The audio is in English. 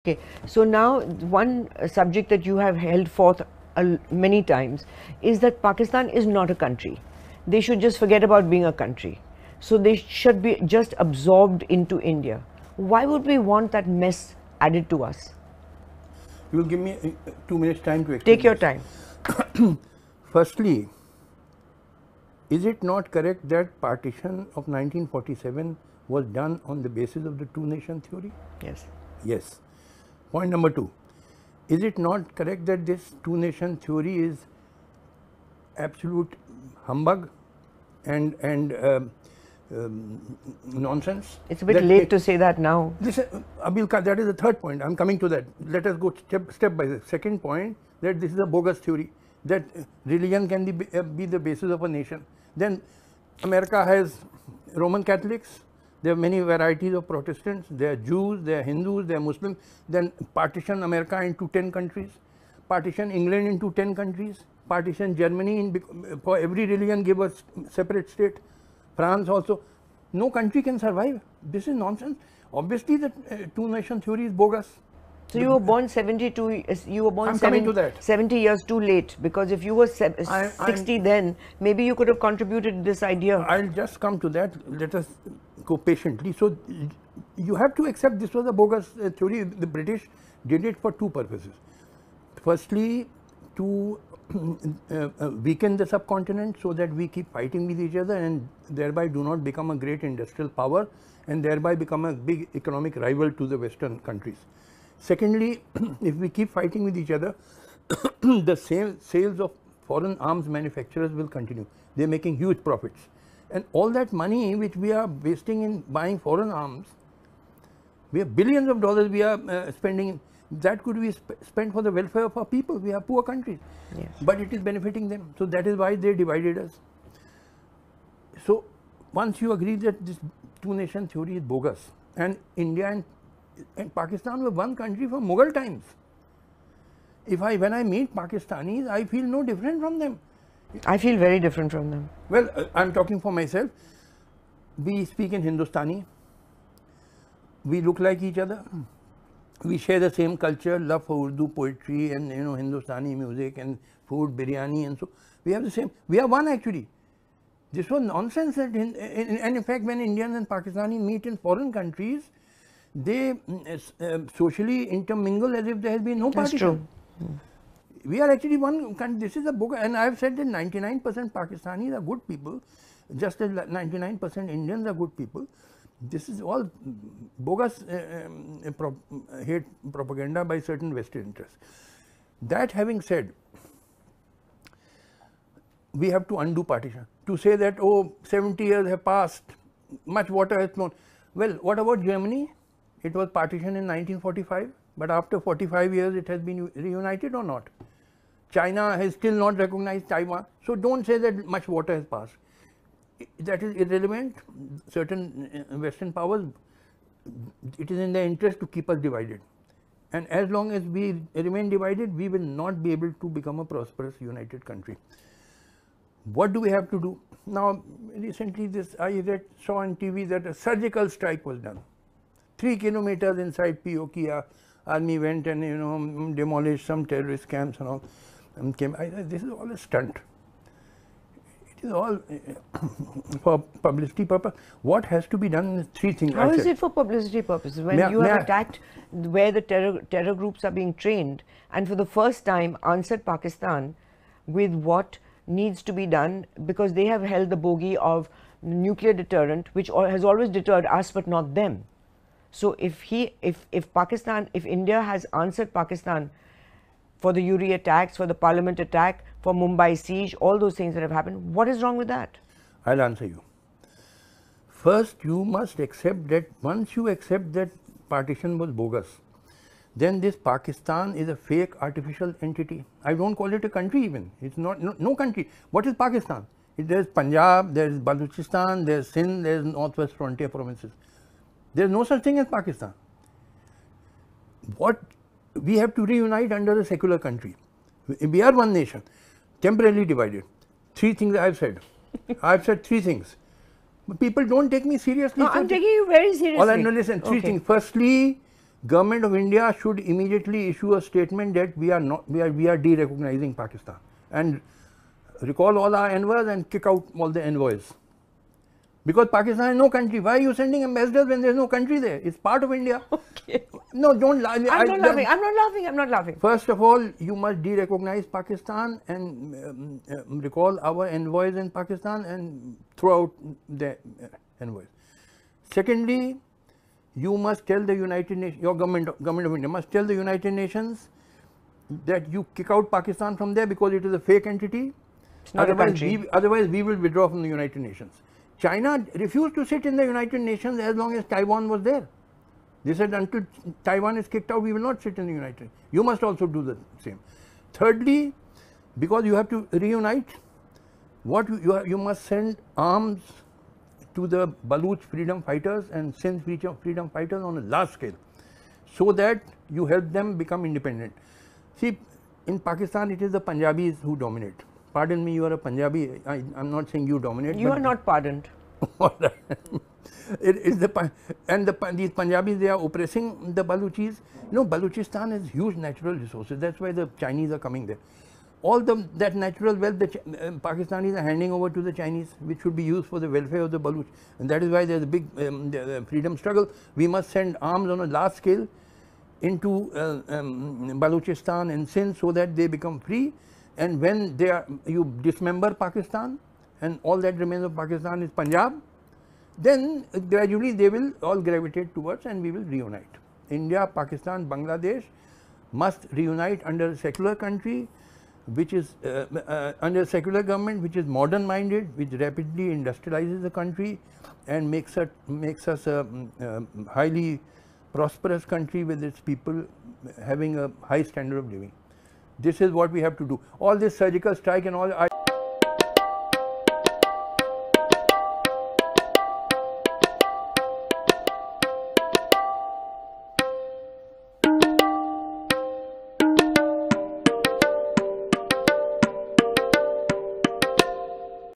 Okay, so now one subject that you have held forth many times is that Pakistan is not a country. They should just forget about being a country. So they should be just absorbed into India. Why would we want that mess added to us? You will give me 2 minutes time to explain Take your this. time. Firstly, is it not correct that partition of 1947 was done on the basis of the two-nation theory? Yes. Yes. Point number two, is it not correct that this two-nation theory is absolute humbug and nonsense? It's a bit late to say that now. Listen, Abilka, that is the third point. I'm coming to that. Let us go step by step. Second point, that this is a bogus theory, that religion can be the basis of a nation. Then America has Roman Catholics, there are many varieties of Protestants, there are Jews, there are Hindus, there are Muslims. Then partition America into 10 countries, partition England into 10 countries, partition Germany, for every religion give a separate state, France also. No country can survive. This is nonsense. Obviously, the two-nation theory is bogus. So you were born 72, you were born I'm coming to that. 70 years too late, because if you were 60 then, maybe you could have contributed to this idea. I'll just come to that. Let us go patiently. So you have to accept this was a bogus theory. The British did it for two purposes. Firstly, to weaken the subcontinent so that we keep fighting with each other and thereby do not become a great industrial power and thereby become a big economic rival to the Western countries. Secondly, if we keep fighting with each other, the sales of foreign arms manufacturers will continue. They are making huge profits. And all that money which we are wasting in buying foreign arms, we have billions of dollars we are spending, that could be spent for the welfare of our people. We are poor countries. Yes. But it is benefiting them. So that is why they divided us. So once you agree that this two-nation theory is bogus, and India and Pakistan were one country from Mughal times. When I meet Pakistanis, I feel no different from them. I feel very different from them. Well, I'm talking for myself. We speak in Hindustani. We look like each other. We share the same culture, love for Urdu poetry and Hindustani music and food, biryani, and so we have the same. We are one actually. This was nonsense. And in fact, when Indians and Pakistanis meet in foreign countries, they socially intermingle as if there has been no partition. That's true. We are actually one country. This is a book, and I have said that 99% Pakistanis are good people, just as 99% Indians are good people. This is all bogus hate propaganda by certain vested interests. That having said, we have to undo partition. To say that, oh, 70 years have passed, much water has flown. Well, what about Germany? It was partitioned in 1945, but after 45 years it has been reunited or not? China has still not recognized Taiwan. So don't say that much water has passed. That is irrelevant. Certain Western powers, it is in their interest to keep us divided. And as long as we remain divided, we will not be able to become a prosperous united country. What do we have to do? Now, recently I saw on TV that a surgical strike was done. 3 kilometers inside POK, army went and demolished some terrorist camps and all. And came. This is all a stunt. It is all for publicity purpose. What has to be done is 3 things. How is it for publicity purposes? When you have attacked where the terror groups are being trained, and for the first time answered Pakistan with what needs to be done, because they have held the bogey of nuclear deterrent, which has always deterred us but not them. So if India has answered Pakistan for the Uri attacks, for the Parliament attack, for Mumbai siege, all those things that have happened, what is wrong with that? I'll answer you. First, you must accept that once you accept that partition was bogus, then this Pakistan is a fake artificial entity. I don't call it a country even. It's not, no country. What is Pakistan? There's Punjab, there's Balochistan, there's Sindh, there's Northwest Frontier provinces. There's no such thing as Pakistan. What we have to reunite under a secular country. We are one nation, temporarily divided. 3 things I have said. I have said 3 things. But people don't take me seriously. No, I'm taking you very seriously. All I know, listen, 3 things. Firstly, Government of India should immediately issue a statement that we are de-recognizing Pakistan, and recall all our envoys and kick out all the envoys. Because Pakistan is no country. Why are you sending ambassadors when there is no country there? It's part of India. Okay. No, don't lie. I'm not laughing. I'm not laughing. I'm not laughing. First of all, you must de-recognize Pakistan and recall our envoys in Pakistan and throw out the envoys. Secondly, you must tell the United Nations, your government of India must tell the United Nations that you kick out Pakistan from there because it is a fake entity. It's not a country. Otherwise, we will withdraw from the United Nations. China refused to sit in the United Nations as long as Taiwan was there. They said until Taiwan is kicked out, we will not sit in the United Nations. You must also do the same. Thirdly, because you have to reunite, you must send arms to the Baluch freedom fighters and Sindh freedom fighters on a large scale, so that you help them become independent. See, in Pakistan it is the Punjabis who dominate. Pardon me, you are a Punjabi. I'm not saying you dominate. You are not pardoned. It is these Punjabis, they are oppressing the Baluchis. You know, Baluchistan has huge natural resources. That's why the Chinese are coming there. All that natural wealth the Pakistanis are handing over to the Chinese, which should be used for the welfare of the Baluch. And that is why there is a big freedom struggle. We must send arms on a large scale into Baluchistan and Sindh so that they become free. And when you dismember Pakistan and all that remains of Pakistan is Punjab, then gradually they will all gravitate towards and we will reunite. India, Pakistan, Bangladesh must reunite under a secular country, which is under a secular government which is modern minded, which rapidly industrializes the country and makes us a highly prosperous country with its people having a high standard of living. This is what we have to do. All this surgical strike and all.